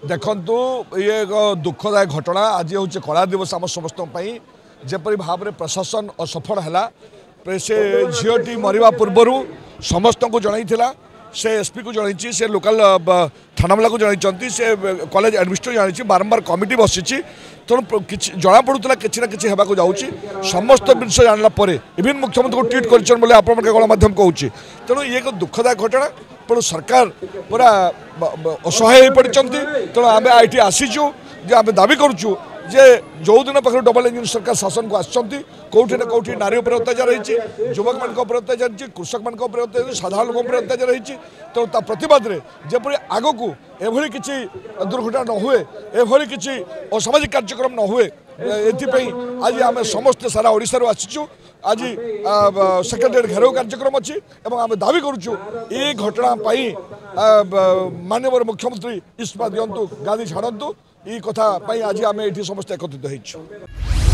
देखु ये एक दुखदायक घटना आज हूँ कला दिवस आम समस्त जपरी भाव में प्रशासन असफल है से झीटी मरवा पूर्वर समस्त को जनईला से एसपी को जनई से लोकल थानावाला को जनई से कॉलेज एडमिनिस्ट्रेटर जानी बारंबार कमिटी बसी तेणु जना पड़ूला कि ना कि जाऊँगी समस्त जिन जानला इवन मुख्यमंत्री को ट्वीट कर आप गणमाध्यम कहूँ तेणु ये एक दुखदायक घटना तेणु सरकार पूरा असहाय हो पड़ी तेणु आम आई आसीचु आम दाबी करुचु जे जो दिन पाखे डबल इंजिन सरकार शासन को आसछंती कोठी ना कोठी नारी उपर अत्याचार होती युवक मान अत्याचार होती कृषक मान अत्याचार साधारण लोक अत्याचार होती तेणु ता प्रतिवाद में जपरी आग को एभली किसी दुर्घटना न हुए एभली किसी असामाजिक कार्यक्रम न हुए एथिपाई आज आम समस्ते सारा ओडिशा आसीचु आज सेक्रेटेरिएट घेराव कार्यक्रम अच्छी और आम दाबी करुचु ये घटना माननीय मुख्यमंत्री इस्तीफा दिंतु गादी छाड़ू ये कथा आज आम ये समस्त एकत्रित हो।